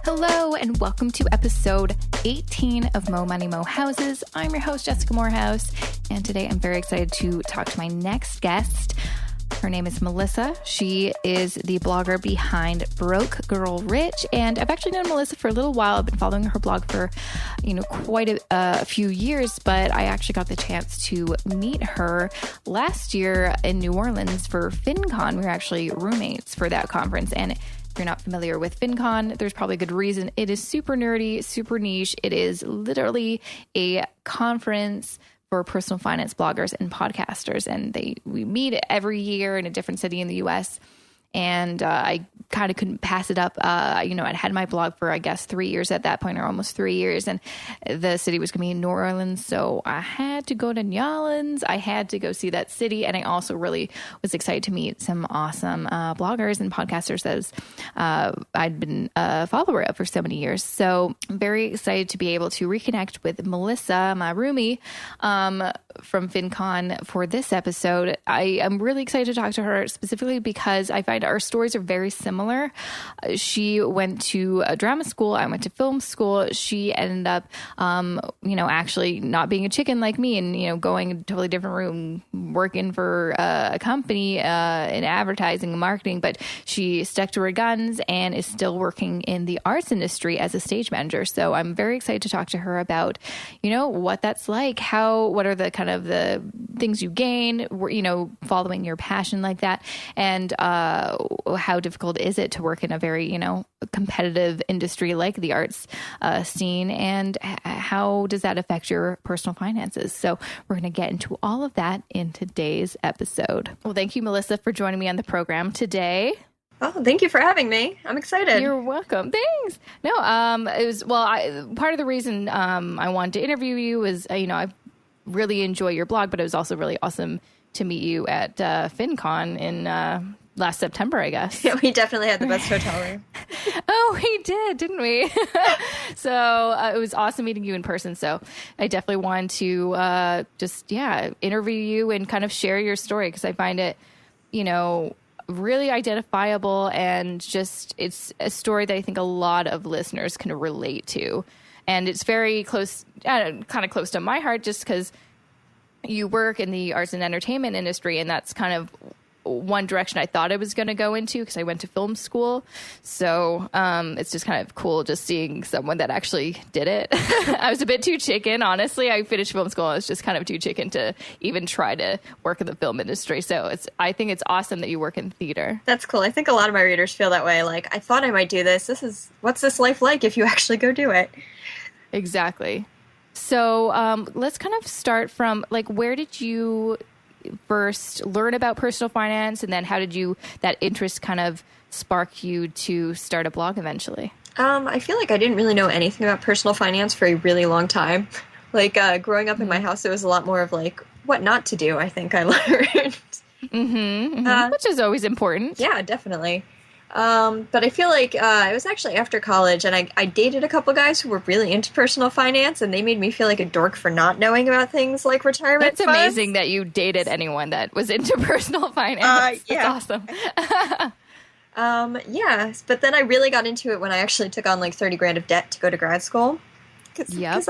Hello and welcome to episode 18 of Mo Money Mo Houses. I'm your host, Jessica Morehouse, and today I'm very excited to talk to my next guest. Her name is Melissa. She is the blogger behind BrokeGirlRich, and I've actually known Melissa for a little while. I've been following her blog for, quite a few years, but I actually got the chance to meet her last year in New Orleans for FinCon. We were actually roommates for that conference, and if you're not familiar with FinCon, there's probably a good reason. It is super nerdy, super niche. It is literally a conference for personal finance bloggers and podcasters. And we meet every year in a different city in the US. And I kind of couldn't pass it up. I'd had my blog for, 3 years at that point, or almost 3 years. And the city was going to be in New Orleans. So I had to go to New Orleans. I had to go see that city. And I also really was excited to meet some awesome bloggers and podcasters that I'd been a follower of for so many years. So I'm very excited to be able to reconnect with Melissa, my roomie, from FinCon for this episode. I am really excited to talk to her specifically because I find our stories are very similar. She went to a drama school. I went to film school. She ended up, actually not being a chicken like me and, going a totally different room, working for a company in advertising and marketing, but she stuck to her guns and is still working in the arts industry as a stage manager. So I'm very excited to talk to her about, what that's like, what are the kind of the things you gain, following your passion like that, and how difficult is it to work in a very, competitive industry like the arts scene, and how does that affect your personal finances? So we're going to get into all of that in today's episode. Well, thank you, Melissa, for joining me on the program today. Oh, thank you for having me. I'm excited. You're welcome. Thanks. No, it was, part of the reason I wanted to interview you was, I really enjoy your blog, but it was also really awesome to meet you at FinCon in last September, I guess. Yeah, we definitely had the best hotel room. Oh, we did, didn't we? So it was awesome meeting you in person. So I definitely wanted to interview you and kind of share your story, because I find it, really identifiable, and just it's a story that I think a lot of listeners can relate to. And it's very close, kind of close to my heart, just because you work in the arts and entertainment industry, and that's kind of one direction I thought I was going to go into, because I went to film school. So it's just kind of cool just seeing someone that actually did it. I was a bit too chicken, honestly. I finished film school. I was just kind of too chicken to even try to work in the film industry. So I think it's awesome that you work in theater. That's cool. I think a lot of my readers feel that way. Like, I thought I might do this. What's this life like if you actually go do it? Exactly. So let's kind of start from, where did you first learn about personal finance, and then how did that interest kind of spark you to start a blog eventually? I feel like I didn't really know anything about personal finance for a really long time. Growing up in my house, it was a lot more of what not to do, I think I learned. Which is always important. Yeah, definitely. But I feel like it was actually after college, and I dated a couple guys who were really into personal finance, and they made me feel like a dork for not knowing about things like retirement funds. That's amazing that you dated anyone that was into personal finance. Yeah. That's awesome. Yeah, but then I really got into it when I actually took on $30,000 of debt to go to grad school. Because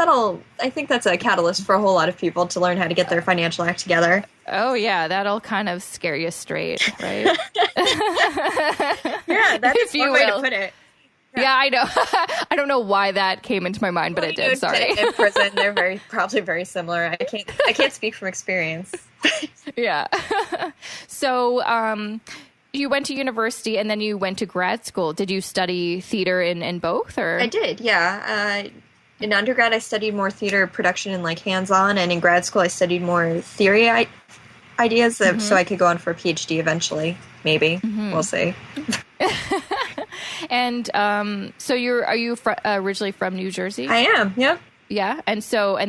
I think that's a catalyst for a whole lot of people to learn how to get their financial act together. Oh, yeah, that'll kind of scare you straight, right? Yeah, that's one way to put it. Yeah, I know. I don't know why that came into my mind, but it did. Sorry. In prison, they're probably very similar. I can't speak from experience. Yeah. So, you went to university and then you went to grad school. Did you study theater in both, or? I did, yeah. In undergrad, I studied more theater production and hands-on, and in grad school, I studied more theory ideas, so I could go on for a PhD eventually. Maybe we'll see. And so are you originally from New Jersey? I am. Yep. Yeah, and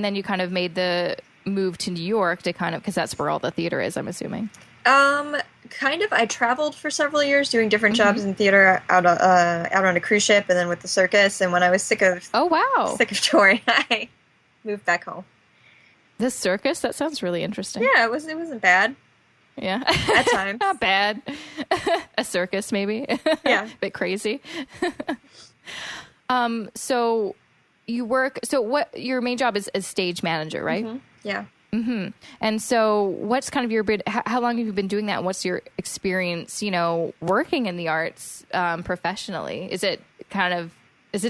then you kind of made the move to New York to because that's where all the theater is, I'm assuming. Kind of. I traveled for several years doing different jobs in theater out on a cruise ship, and then with the circus. And when I was sick of touring, I moved back home. The circus? That sounds really interesting. Yeah, it wasn't bad. Yeah, at times not bad. A circus, maybe. Yeah, a bit crazy. So you work, so what your main job is as stage manager, right? Mm-hmm. Yeah. Mm-hmm. And so what's kind of your, how long have you been doing that? And what's your experience, working in the arts professionally? Is it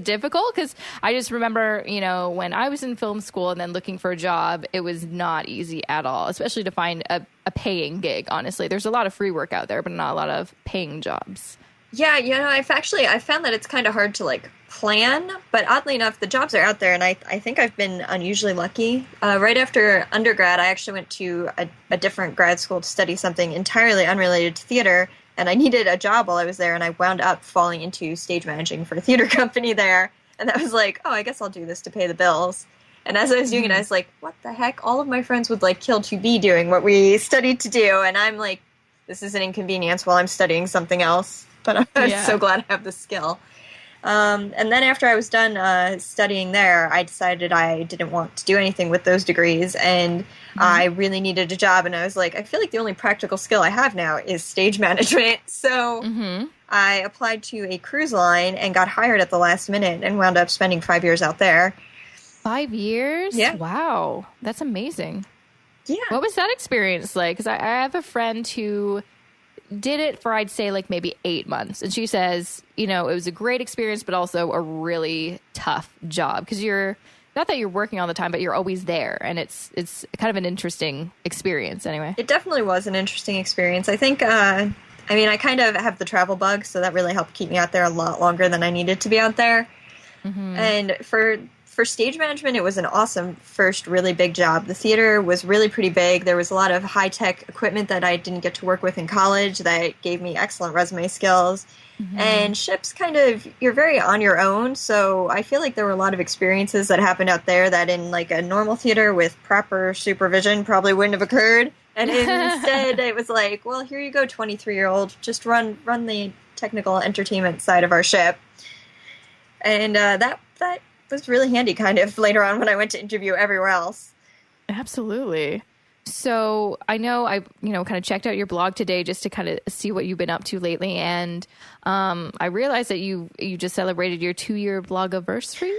difficult? Because I just remember, when I was in film school and then looking for a job, it was not easy at all, especially to find a paying gig, honestly. There's a lot of free work out there, but not a lot of paying jobs. Yeah, I found that it's kind of hard to plan, but oddly enough, the jobs are out there, and I think I've been unusually lucky. Right after undergrad, I actually went to a different grad school to study something entirely unrelated to theater, and I needed a job while I was there, and I wound up falling into stage managing for a theater company there, and that was like, oh, I guess I'll do this to pay the bills. And as I was doing it, I was like, what the heck? All of my friends would kill to be doing what we studied to do, and I'm like, this is an inconvenience while I'm studying something else. But I'm so glad I have the skill. And then after I was done studying there, I decided I didn't want to do anything with those degrees, and I really needed a job. And I was like, I feel like the only practical skill I have now is stage management. So I applied to a cruise line and got hired at the last minute and wound up spending 5 years out there. 5 years? Yeah. Wow. That's amazing. Yeah. What was that experience like? Because I have a friend who did it for, I'd say, maybe 8 months. And she says, it was a great experience, but also a really tough job. Because you're, not that you're working all the time, but you're always there. And it's kind of an interesting experience anyway. It definitely was an interesting experience. I think, I kind of have the travel bug, so that really helped keep me out there a lot longer than I needed to be out there. Mm-hmm. And for stage management, it was an awesome first really big job. The theater was really pretty big. There was a lot of high-tech equipment that I didn't get to work with in college that gave me excellent resume skills. Mm-hmm. And ships you're very on your own, so I feel like there were a lot of experiences that happened out there that in a normal theater with proper supervision probably wouldn't have occurred. And instead it was well, here you go, 23-year-old, just run the technical entertainment side of our ship. And that was really handy kind of later on when I went to interview everywhere else. Absolutely. So I know I, kind of checked out your blog today just to kind of see what you've been up to lately. And I realized that you just celebrated your 2-year blog anniversary.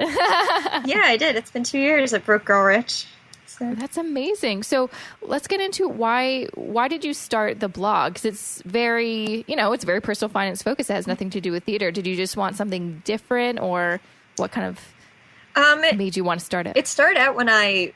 Yeah, I did. It's been 2 years at BrokeGirlRich. So. That's amazing. So let's get into why did you start the blog? Because it's very, it's very personal finance focused. It has nothing to do with theater. Did you just want something different, or what kind of made you want to start it? It started out when I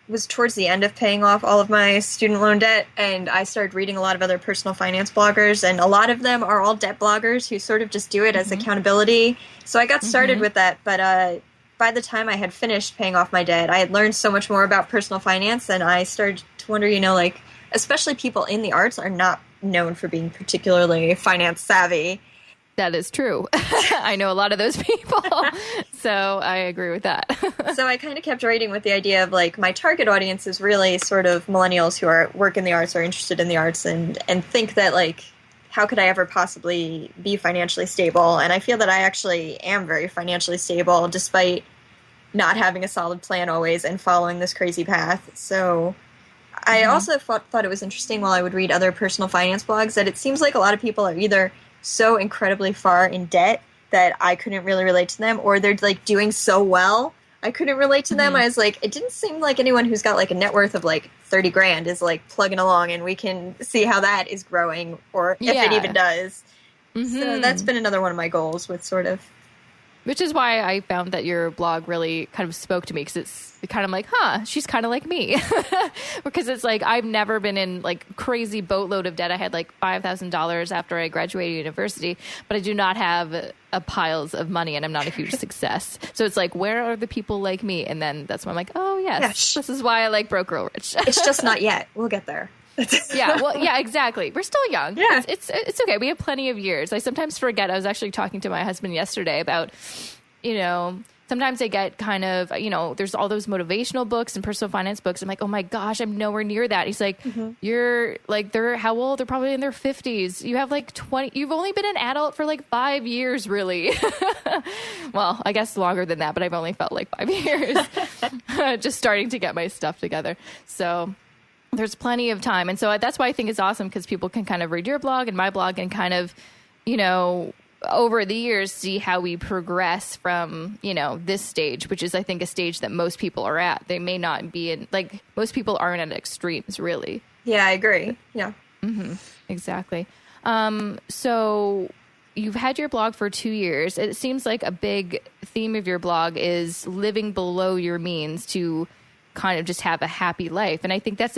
was towards the end of paying off all of my student loan debt, and I started reading a lot of other personal finance bloggers, and a lot of them are all debt bloggers who sort of just do it as accountability. So I got started with that, but by the time I had finished paying off my debt, I had learned so much more about personal finance, and I started to wonder, especially people in the arts are not known for being particularly finance savvy. That is true. I know a lot of those people, so I agree with that. So I kind of kept writing with the idea of my target audience is really sort of millennials who work in the arts or interested in the arts and think that how could I ever possibly be financially stable? And I feel that I actually am very financially stable despite not having a solid plan always and following this crazy path. So I also thought it was interesting while I would read other personal finance blogs that it seems like a lot of people are either so incredibly far in debt that I couldn't really relate to them, or they're doing so well I couldn't relate to them. I was like, it didn't seem like anyone who's got a net worth of 30 grand is plugging along, and we can see how that is growing, or if it even does. So that's been another one of my goals with sort of. Which is why I found that your blog really kind of spoke to me, because it's kind of she's kind of like me. Because it's I've never been in crazy boatload of debt. I had $5,000 after I graduated university, but I do not have piles of money, and I'm not a huge success. So it's where are the people like me? And then that's when I'm like, oh yes, this is why I like BrokeGirlRich. It's just not yet. We'll get there. Yeah, exactly. We're still young. Yeah. It's okay. We have plenty of years. I sometimes forget. I was actually talking to my husband yesterday about, sometimes I get kind of, there's all those motivational books and personal finance books. I'm like, oh my gosh, I'm nowhere near that. He's like, you're they're how old? They're probably in their 50s. You have 20, you've only been an adult for 5 years, really. Well, I guess longer than that, but I've only felt 5 years just starting to get my stuff together. So there's plenty of time. And so that's why I think it's awesome, because people can kind of read your blog and my blog and kind of, over the years see how we progress from, this stage, which is, I think, a stage that most people are at. They may not be in, like, most people aren't at extremes, really. Yeah, I agree. Yeah. Mm-hmm. Exactly. So you've had your blog for 2 years. It seems like a big theme of your blog is living below your means to kind of just have a happy life. And I think that's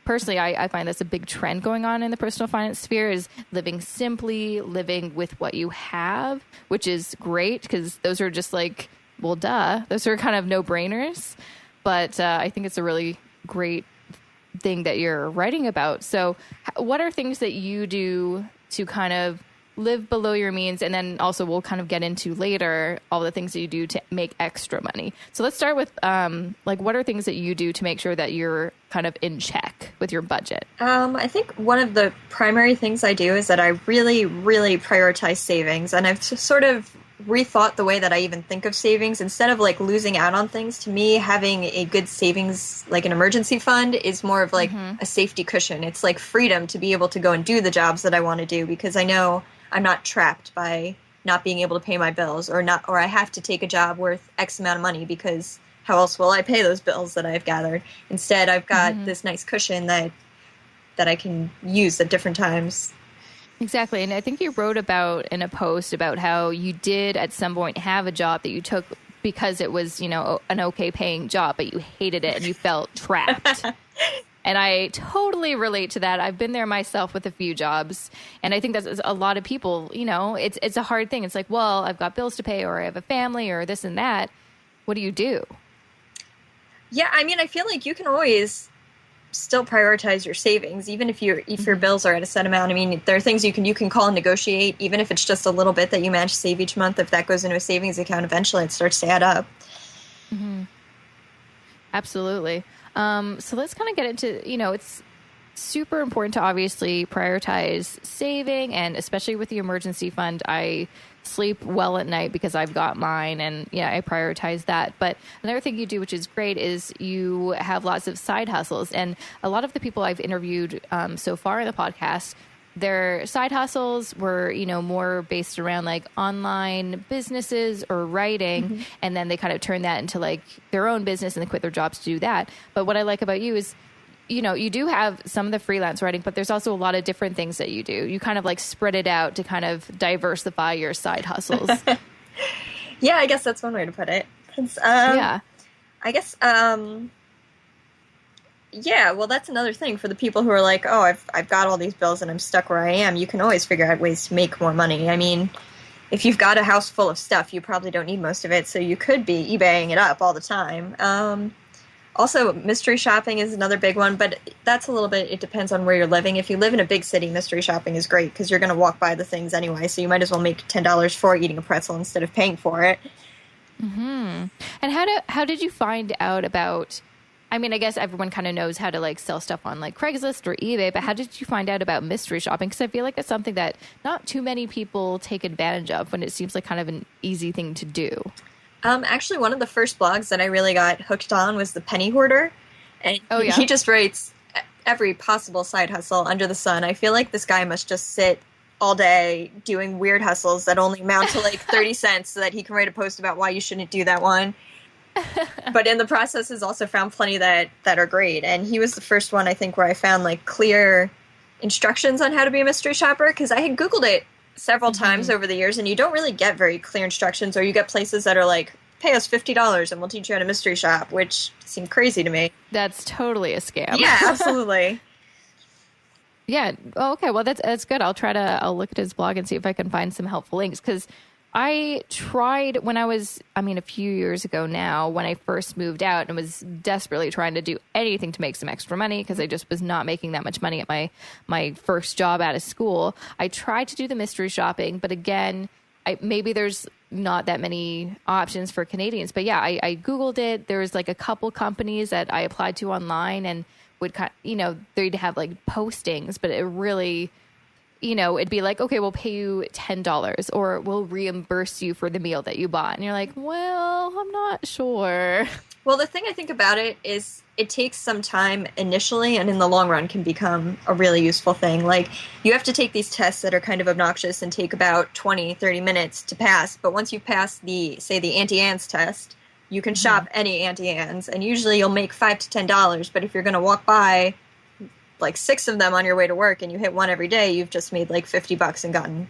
personally, I find that's a big trend going on in the personal finance sphere, is living simply, living with what you have, which is great because those are just like, well, duh. Those are kind of no-brainers. But I think it's a really great thing that you're writing about. So what are things that you do to kind of live below your means? And then also we'll kind of get into later all the things that you do to make extra money. So let's start with what are things that you do to make sure that you're kind of in check with your budget? I think one of the primary things I do is that I really, really prioritize savings. And I've sort of rethought the way that I even think of savings. Instead of like losing out on things, to me, having a good savings, like an emergency fund, is more of like a safety cushion. It's like freedom to be able to go and do the jobs that I want to do, because I know I'm not trapped by not being able to pay my bills, or I have to take a job worth X amount of money, because how else will I pay those bills that I've gathered? Instead, I've got this nice cushion that I can use at different times. Exactly. And I think you wrote about in a post about how you did at some point have a job that you took because it was, an okay paying job, but you hated it and you felt trapped. And I totally relate to that. I've been there myself with a few jobs. And I think that's a lot of people, it's a hard thing. It's like, well, I've got bills to pay, or I have a family, or this and that. What do you do? Yeah, I mean, I feel like you can always still prioritize your savings, even if your bills are at a set amount. I mean, there are things you can call and negotiate, even if it's just a little bit that you manage to save each month. If that goes into a savings account, eventually it starts to add up. Mm-hmm. Absolutely. So let's kind of get into, it's super important to obviously prioritize saving, and especially with the emergency fund, I sleep well at night because I've got mine, and I prioritize that. But another thing you do, which is great, is you have lots of side hustles. And a lot of the people I've interviewed so far in the podcast, their side hustles were, more based around like online businesses or writing. And then they kind of turn that into like their own business and they quit their jobs to do that. But what I like about you is, you do have some of the freelance writing, but there's also a lot of different things that you do. You kind of like spread it out to kind of diversify your side hustles. Yeah, I guess that's one way to put it. Yeah. I guess, yeah, well, that's another thing for the people who are like, oh, I've got all these bills and I'm stuck where I am. You can always figure out ways to make more money. I mean, if you've got a house full of stuff, you probably don't need most of it, so you could be eBaying it up all the time. Also, mystery shopping is another big one, but that's a little bit, it depends on where you're living. If you live in a big city, mystery shopping is great because you're going to walk by the things anyway, so you might as well make $10 for eating a pretzel instead of paying for it. Mm-hmm. And how did you find out about, I mean, I guess everyone kind of knows how to like sell stuff on like Craigslist or eBay, but how did you find out about mystery shopping? Because I feel like it's something that not too many people take advantage of when it seems like kind of an easy thing to do. Actually, one of the first blogs that I really got hooked on was The Penny Hoarder. And he just writes every possible side hustle under the sun. I feel like this guy must just sit all day doing weird hustles that only amount to like 30 cents so that he can write a post about why you shouldn't do that one. But in the process has also found plenty that are great. And he was the first one, I think, where I found like clear instructions on how to be a mystery shopper, because I had Googled it several times over the years, and you don't really get very clear instructions, or you get places that are like, pay us $50 and we'll teach you how to mystery shop, which seemed crazy to me. That's totally a scam. Yeah, absolutely. Yeah. Oh, okay. Well, that's good. I'll look at his blog and see if I can find some helpful links, because I tried when I was, a few years ago now, when I first moved out and was desperately trying to do anything to make some extra money because I just was not making that much money at my first job out of school. I tried to do the mystery shopping, but again, maybe there's not that many options for Canadians. But yeah, I Googled it. There was like a couple companies that I applied to online and would they'd have like postings, but it really it'd be like, okay, we'll pay you $10 or we'll reimburse you for the meal that you bought. And you're like, well, I'm not sure. Well, the thing I think about it is it takes some time initially and in the long run can become a really useful thing. Like, you have to take these tests that are kind of obnoxious and take about 20, 30 minutes to pass. But once you pass the anti-ants test, you can shop any anti-ants. And usually you'll make $5 to $10. But if you're going to walk by like 6 of them on your way to work and you hit one every day, you've just made like $50 and gotten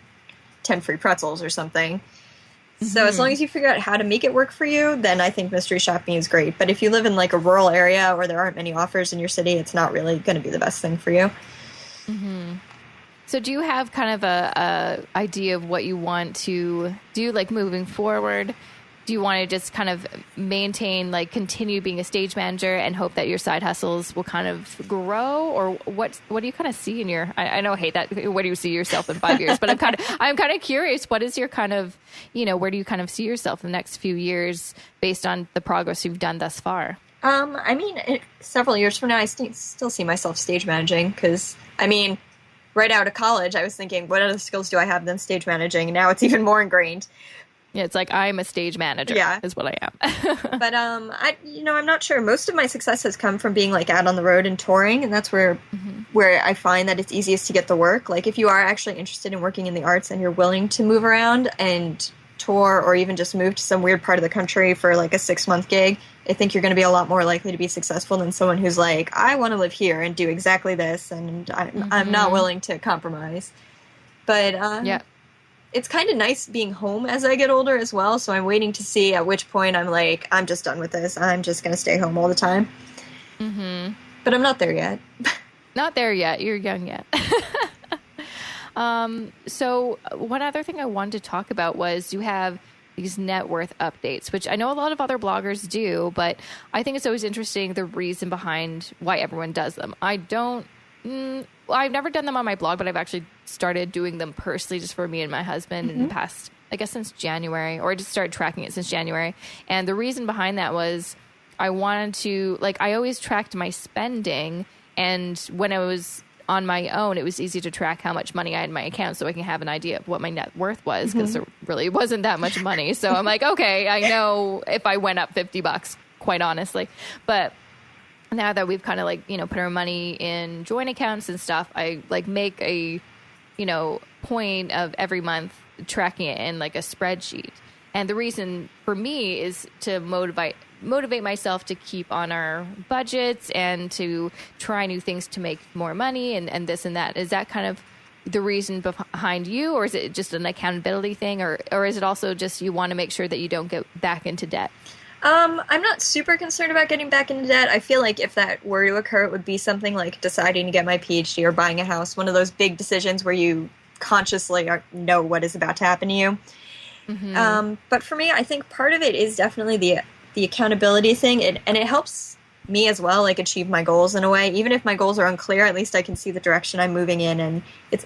10 free pretzels or something. So as long as you figure out how to make it work for you, then I think mystery shopping is great. But if you live in like a rural area or there aren't many offers in your city, it's not really going to be the best thing for you. So do you have kind of a idea of what you want to do, like moving forward? Do you want to just kind of maintain, like continue being a stage manager and hope that your side hustles will kind of grow? Or what do you kind of see in your, I know I hate that. Where do you see yourself in 5 years? But I'm kind of curious, what is your kind of, where do you kind of see yourself in the next few years based on the progress you've done thus far? Several years from now, I still see myself stage managing because, right out of college, I was thinking, what other skills do I have than stage managing? And now it's even more ingrained. Yeah, it's like I'm a stage manager. Yeah, is what I am. But I'm not sure. Most of my success has come from being like out on the road and touring, and that's where I find that it's easiest to get the work. Like if you are actually interested in working in the arts and you're willing to move around and tour, or even just move to some weird part of the country for like a 6-month gig, I think you're going to be a lot more likely to be successful than someone who's like, I want to live here and do exactly this, and I'm not willing to compromise. But yeah. It's kind of nice being home as I get older as well, so I'm waiting to see at which point I'm like, I'm just done with this. I'm just going to stay home all the time. But I'm not there yet. Not there yet. You're young yet. So one other thing I wanted to talk about was you have these net worth updates, which I know a lot of other bloggers do, but I think it's always interesting the reason behind why everyone does them. I've never done them on my blog, but I've actually started doing them personally just for me and my husband in the past, I guess since January, or I just started tracking it since January. And the reason behind that was I wanted to, I always tracked my spending, and when I was on my own, it was easy to track how much money I had in my account so I can have an idea of what my net worth was, because there really wasn't that much money. So I'm like, okay, I know if I went up $50, quite honestly. But now that we've kind of put our money in joint accounts and stuff, I make a, point of every month tracking it in a spreadsheet. And the reason for me is to motivate myself to keep on our budgets and to try new things to make more money and this and that. Is that kind of the reason behind you, or is it just an accountability thing, or is it also just you want to make sure that you don't get back into debt? I'm not super concerned about getting back into debt. I feel like if that were to occur, it would be something like deciding to get my PhD or buying a house, one of those big decisions where you consciously know what is about to happen to you. But for me, I think part of it is definitely the accountability thing, and it helps me as well, achieve my goals in a way. Even if my goals are unclear, at least I can see the direction I'm moving in, and it's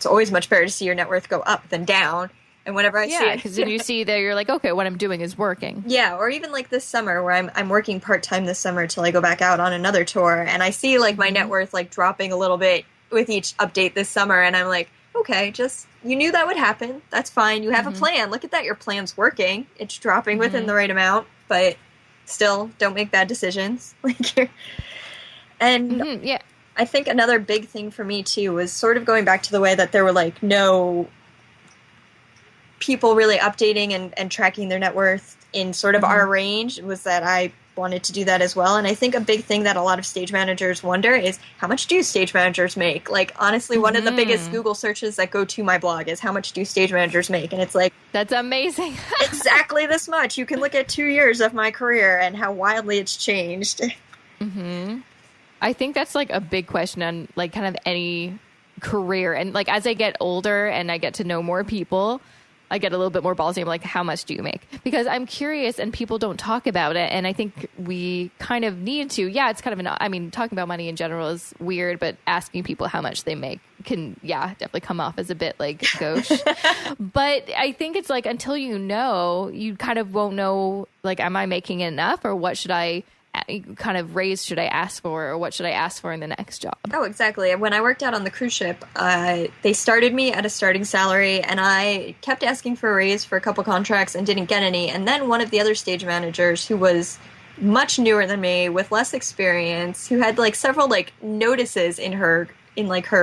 always much better to see your net worth go up than down. And whenever I see it, because then you see that you're like, okay, what I'm doing is working. Yeah, or even this summer where I'm working part-time this summer till I go back out on another tour, and I see my net worth dropping a little bit with each update this summer, and I'm like, okay, just you knew that would happen. That's fine. You have a plan. Look at that. Your plan's working. It's dropping within the right amount, but still don't make bad decisions. And I think another big thing for me too was sort of going back to the way that there were no people really updating and tracking their net worth in sort of our range, was that I wanted to do that as well. And I think a big thing that a lot of stage managers wonder is, how much do stage managers make? Honestly, one of the biggest Google searches that go to my blog is, how much do stage managers make? And it's that's amazing. Exactly this much. You can look at 2 years of my career and how wildly it's changed. I think that's a big question on kind of any career. And as I get older and I get to know more people, I get a little bit more ballsy. I'm like, how much do you make? Because I'm curious and people don't talk about it. And I think we kind of need to. Yeah, it's kind of talking about money in general is weird, but asking people how much they make can, definitely come off as a bit gauche. But I think it's until you kind of won't know, am I making enough, or what should I kind of raise should I ask for, or what should I ask for in the next job? Oh, exactly. When I worked out on the cruise ship, they started me at a starting salary, and I kept asking for a raise for a couple contracts and didn't get any. And then one of the other stage managers, who was much newer than me with less experience, who had like several like notices in her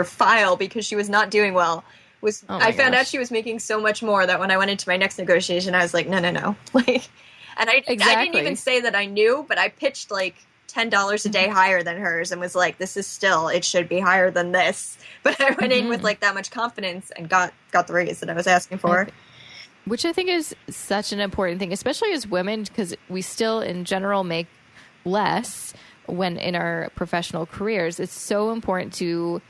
file because she was not doing well, I found out she was making so much more that when I went into my next negotiation, I was like, no. Like, and I didn't even say that I knew, but I pitched like $10 a day higher than hers and was like, it should be higher than this. But I went in with like that much confidence and got the raise that I was asking for. Which I think is such an important thing, especially as women, because we still in general make less when in our professional careers. It's so important to,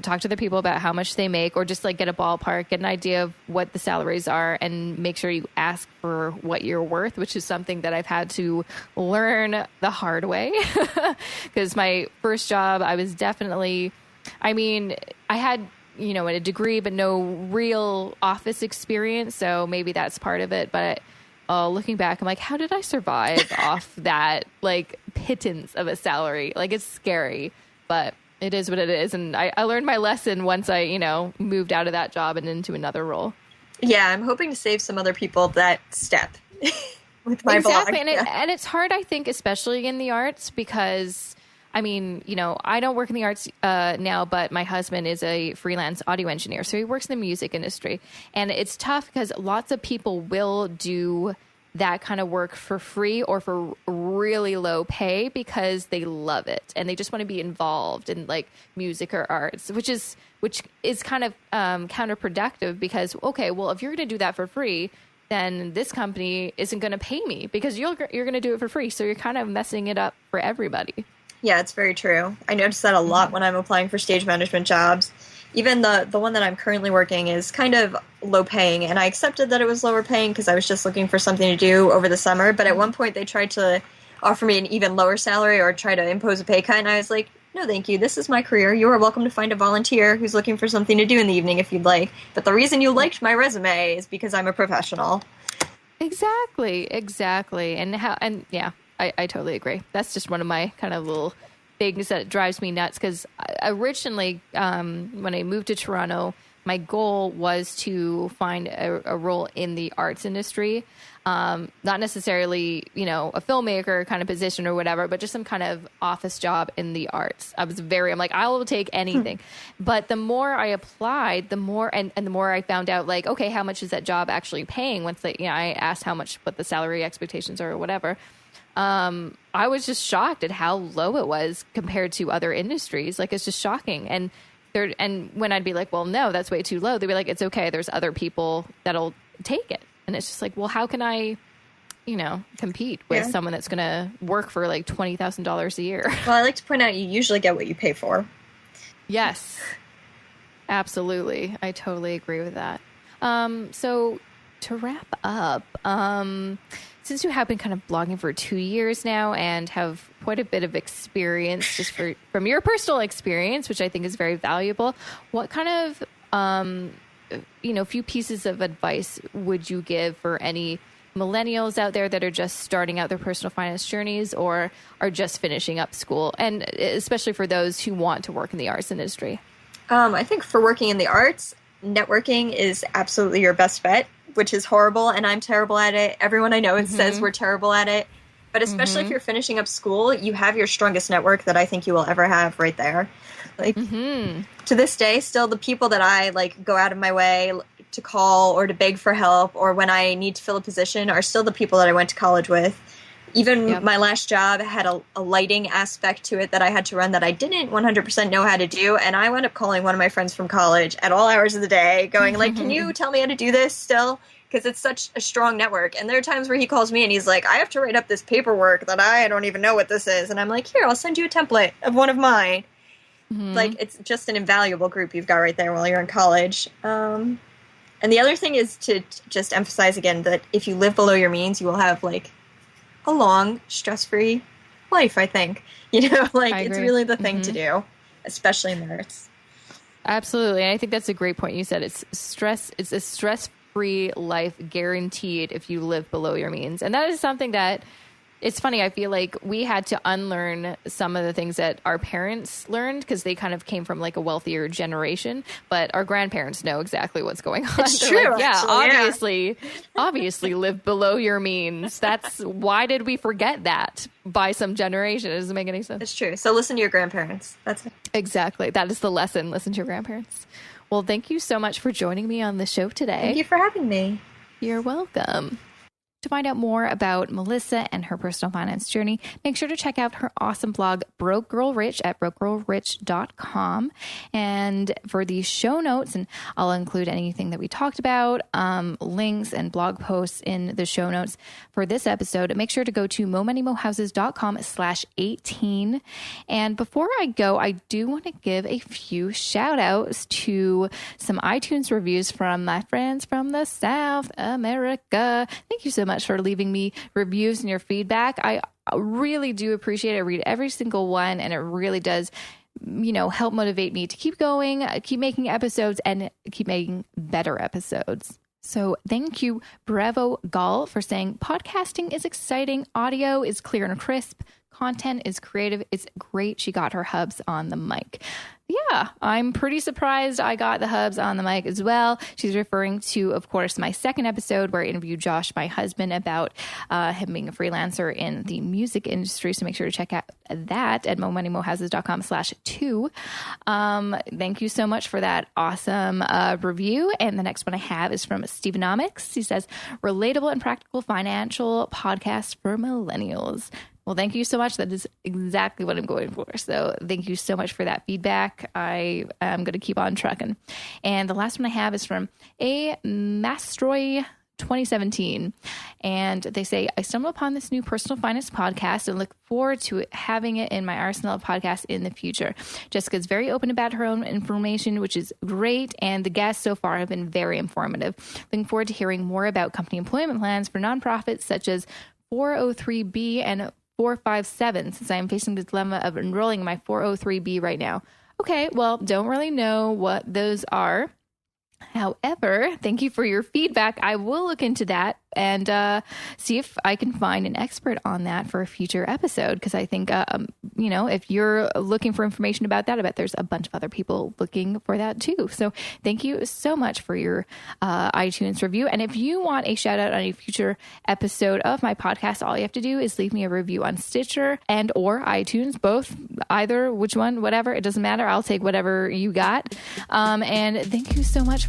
talk to the people about how much they make, or just like get a ballpark, get an idea of what the salaries are, and make sure you ask for what you're worth, which is something that I've had to learn the hard way. Because my first job, I was definitely, I had, a degree, but no real office experience. So maybe that's part of it. But looking back, I'm like, how did I survive off that like pittance of a salary? Like, it's scary, but it is what it is. And I learned my lesson once I, moved out of that job and into another role. Yeah, I'm hoping to save some other people that step with my blog. And it's hard, I think, especially in the arts, because, I don't work in the arts now, but my husband is a freelance audio engineer. So he works in the music industry. And it's tough because lots of people will do that kind of work for free or for really low pay because they love it and they just want to be involved in like music or arts, which is kind of counterproductive, because, okay, well, if you're going to do that for free, then this company isn't going to pay me because you're going to do it for free. So you're kind of messing it up for everybody. Yeah, it's very true. I notice that a lot when I'm applying for stage management jobs. Even the one that I'm currently working is kind of low paying, and I accepted that it was lower paying because I was just looking for something to do over the summer. But at one point they tried to offer me an even lower salary or try to impose a pay cut, and I was like, no, thank you. This is my career. You are welcome to find a volunteer who's looking for something to do in the evening if you'd like. But the reason you liked my resume is because I'm a professional. Exactly. And yeah, I totally agree. That's just one of my kind of little things that drives me nuts, because originally when I moved to Toronto, my goal was to find a role in the arts industry, not necessarily a filmmaker kind of position or whatever, but just some kind of office job in the arts. I'm like, I will take anything. But the more I applied, the more and the more I found out, like, okay, how much is that job actually paying? Once I asked what the salary expectations are or whatever. I was just shocked at how low it was compared to other industries. Like, it's just shocking. And when I'd be like, well, no, that's way too low, they'd be like, it's okay, there's other people that'll take it. And it's just like, well, how can I, compete with someone that's going to work for like $20,000 a year? Well, I like to point out you usually get what you pay for. Yes, absolutely. I totally agree with that. So to wrap up, since you have been kind of blogging for 2 years now and have quite a bit of experience just from your personal experience, which I think is very valuable, what kind of, few pieces of advice would you give for any millennials out there that are just starting out their personal finance journeys or are just finishing up school, and especially for those who want to work in the arts industry? I think for working in the arts, networking is absolutely your best bet, which is horrible, and I'm terrible at it. Everyone I know says we're terrible at it. But especially if you're finishing up school, you have your strongest network that I think you will ever have right there. Like, to this day, still the people that I go out of my way to call or to beg for help or when I need to fill a position are still the people that I went to college with. Even my last job had a lighting aspect to it that I had to run that I didn't 100% know how to do. And I wound up calling one of my friends from college at all hours of the day going can you tell me how to do this still? Because it's such a strong network. And there are times where he calls me and he's like, I have to write up this paperwork that I don't even know what this is. And I'm like, here, I'll send you a template of one of mine. It's just an invaluable group you've got right there while you're in college. And the other thing is to just emphasize again that if you live below your means, you will have a long, stress-free life, I think. It's really the thing to do, especially in the arts. Absolutely. And I think that's a great point you said. It's a stress-free life guaranteed if you live below your means. And that is something that It's funny. I feel like we had to unlearn some of the things that our parents learned because they kind of came from like a wealthier generation, but our grandparents know exactly what's going on. It's They're true. Like, yeah, actually, obviously live below your means. Why did we forget that by some generation? It doesn't make any sense. It's true. So listen to your grandparents. That's it. Exactly. That is the lesson. Listen to your grandparents. Well, thank you so much for joining me on the show today. Thank you for having me. You're welcome. To find out more about Melissa and her personal finance journey, make sure to check out her awesome blog, BrokeGirlRich, at BrokeGirlRich.com. And for the show notes, and I'll include anything that we talked about, links and blog posts in the show notes for this episode, make sure to go to momoneymohouses.com/18. And before I go, I do want to give a few shout outs to some iTunes reviews from my friends from the South America. Thank you so much for leaving me reviews and your feedback. I really do appreciate it. I read every single one, and it really does, help motivate me to keep going, keep making episodes, and keep making better episodes. So thank you, Bravo Gall, for saying podcasting is exciting. Audio is clear and crisp. Content is creative. It's great. She got her hubs on the mic. Yeah, I'm pretty surprised I got the hubs on the mic as well. She's referring to, of course, my second episode where I interviewed Josh, my husband, about him being a freelancer in the music industry. So make sure to check out that at momoneymohouses.com/2. Thank you so much for that awesome review. And the next one I have is from Stevenomics. He says, relatable and practical financial podcast for millennials. Well, thank you so much. That is exactly what I'm going for. So thank you so much for that feedback. I am going to keep on trucking. And the last one I have is from A Mastroy 2017. And they say, I stumbled upon this new personal finance podcast and look forward to having it in my arsenal of podcasts in the future. Jessica's very open about her own information, which is great. And the guests so far have been very informative. Looking forward to hearing more about company employment plans for nonprofits such as 403B and 457, since I am facing the dilemma of enrolling in my 403B right now. Okay, well, don't really know what those are. However, thank you for your feedback. I will look into that and see if I can find an expert on that for a future episode. Because I think, if you're looking for information about that, I bet there's a bunch of other people looking for that too. So thank you so much for your iTunes review. And if you want a shout out on a future episode of my podcast, all you have to do is leave me a review on Stitcher and or iTunes, both, either, which one, whatever. It doesn't matter. I'll take whatever you got. And thank you so much